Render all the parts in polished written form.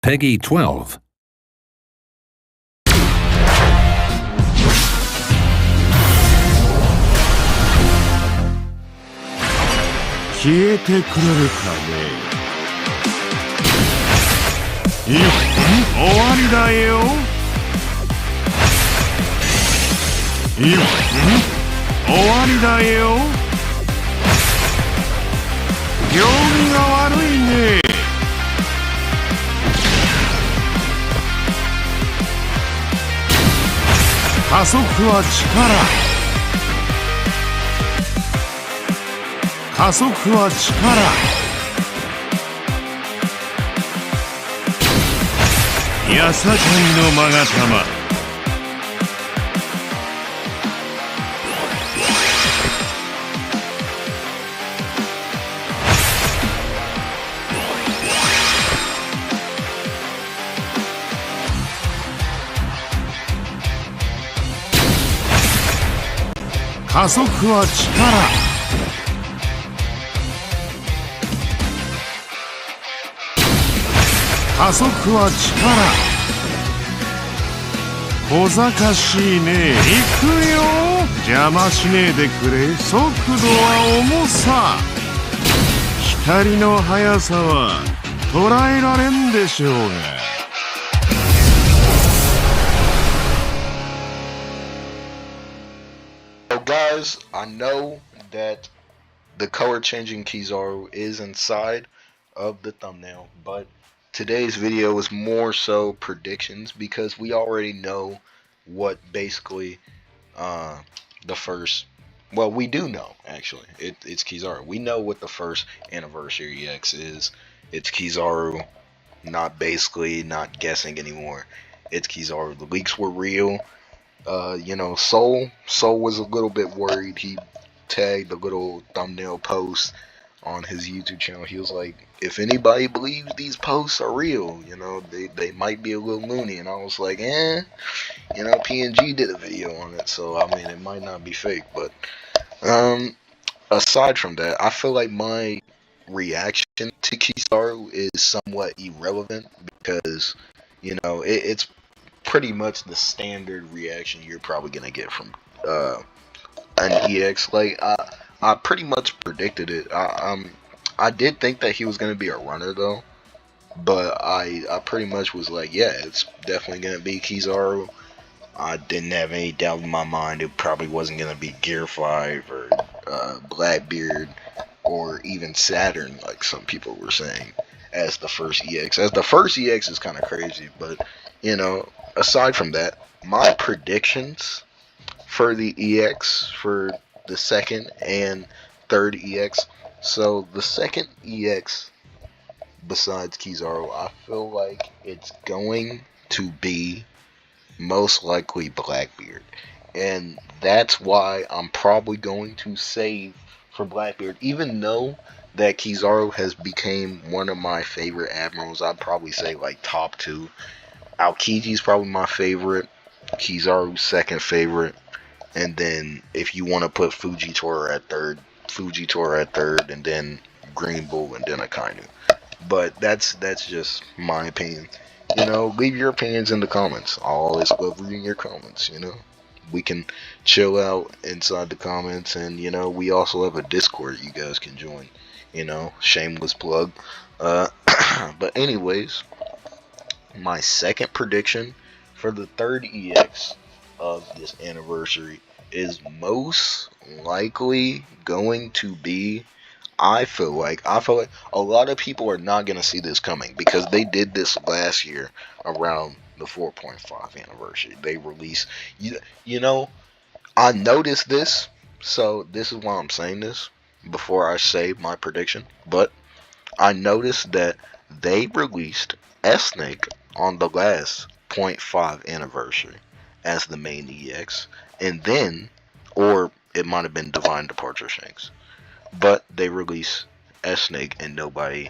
Peggy 12. 消えてくれるかね。終わりだよ。終わりだよ。行儀が悪いね。加速は力。加速は力。やさかいの勾玉。加速は力。加速は力。小賢しいね。行くよ。邪魔しねえでくれ。速度は重さ。光の速さは捉えられんでしょうが。So guys, I know that the color changing Kizaru is inside of the thumbnail, but today's video is more so predictions because we already know what basically the first, well, we do know actually. It's Kizaru. We know what the first anniversary EX is. It's Kizaru. Not guessing anymore. It's Kizaru. The leaks were real. Soul was a little bit worried. He tagged a little thumbnail post on his YouTube channel. He was like, if anybody believes these posts are real, they might be a little loony. And I was like, PNG did a video on it, so I mean, it might not be fake. But aside from that, I feel like my reaction to Kizaru is somewhat irrelevant because, it's pretty much the standard reaction you're probably gonna get from an EX. Like I pretty much predicted it. I did think that he was gonna be a runner though, but I pretty much was like, yeah, it's definitely gonna be Kizaru. I didn't have any doubt in my mind it probably wasn't gonna be Gear 5 or Blackbeard or even Saturn like some people were saying as the first EX. As the first EX is kind of crazy, but aside from that, my predictions for the EX for the second and third EX. So the second EX besides Kizaru, I feel like it's going to be most likely Blackbeard. And that's why I'm probably going to save for Blackbeard. Even though that Kizaru has become one of my favorite admirals, I'd probably say like top 2. Aokiji's probably my favorite, Kizaru's second favorite, and then if you want to put Fujitora at third, and then Green Bull, and then Akainu. But that's just my opinion. Leave your opinions in the comments. I always love reading your comments, We can chill out inside the comments, and, we also have a Discord you guys can join. Shameless plug. But anyways, my second prediction for the third EX of this anniversary is most likely going to be, I feel like a lot of people are not going to see this coming because they did this last year around the 4.5 anniversary. They released, I noticed this, so this is why I'm saying this before I say my prediction, but I noticed that they released Snake on the last 0.5 anniversary as the main EX, and then, or it might have been Divine Departure Shanks, but they released Snake and nobody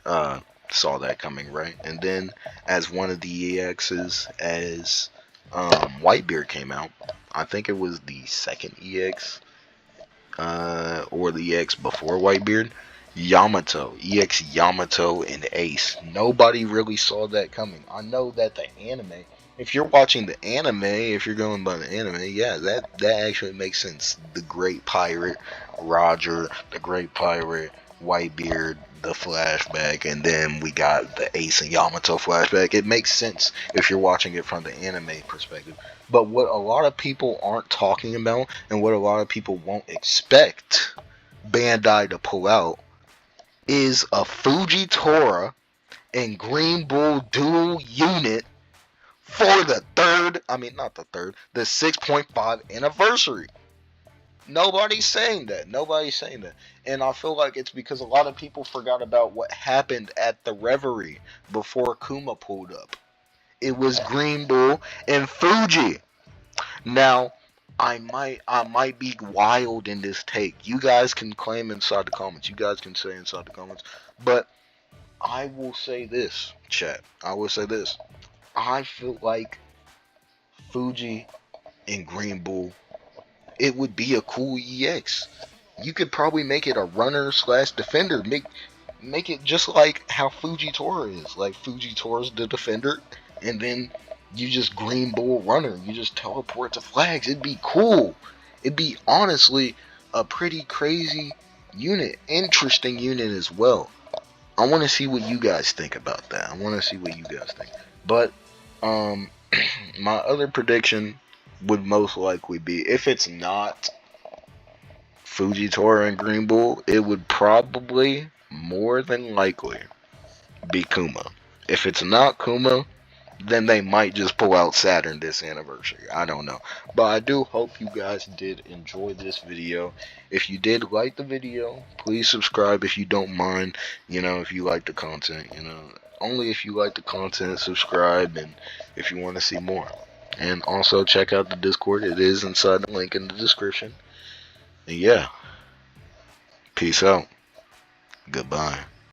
saw that coming, right? And then as one of the EXs, as Whitebeard came out, I think it was the second EX or the EX before Whitebeard, Yamato, EX Yamato and Ace. Nobody really saw that coming. I know that the anime, if you're watching the anime, if you're going by the anime, yeah, that actually makes sense. The Great Pirate, Roger, the Great Pirate, Whitebeard, the flashback, and then we got the Ace and Yamato flashback. It makes sense if you're watching it from the anime perspective. But what a lot of people aren't talking about, and what a lot of people won't expect Bandai to pull out, is a Fujitora and Green Bull dual unit for the the 6.5 anniversary. Nobody's saying that. Nobody's saying that. And I feel like it's because a lot of people forgot about what happened at the Reverie before Kuma pulled up. It was Green Bull and Fuji. Now, I might be wild in this take. You guys can claim inside the comments. You guys can say inside the comments. But I will say this, chat. I will say this. I feel like Fuji and Green Bull, it would be a cool EX. You could probably make it a runner slash defender. Make it just like how Fujitora is. Like Fujitora's the defender, and then you just Green Bull runner. You just teleport to flags. It'd be cool. It'd be honestly a pretty crazy unit. Interesting unit as well. I want to see what you guys think about that. I want to see what you guys think. But my other prediction would most likely be, if it's not Fujitora and Green Bull, it would probably more than likely be Kuma. If it's not Kuma, then they might just pull out Saturn this anniversary. I don't know. But I do hope you guys did enjoy this video. If you did like the video, please subscribe if you don't mind. If you like the content, only if you like the content, subscribe, and if you want to see more. And also check out the Discord. It is inside the link in the description. And yeah, peace out. Goodbye.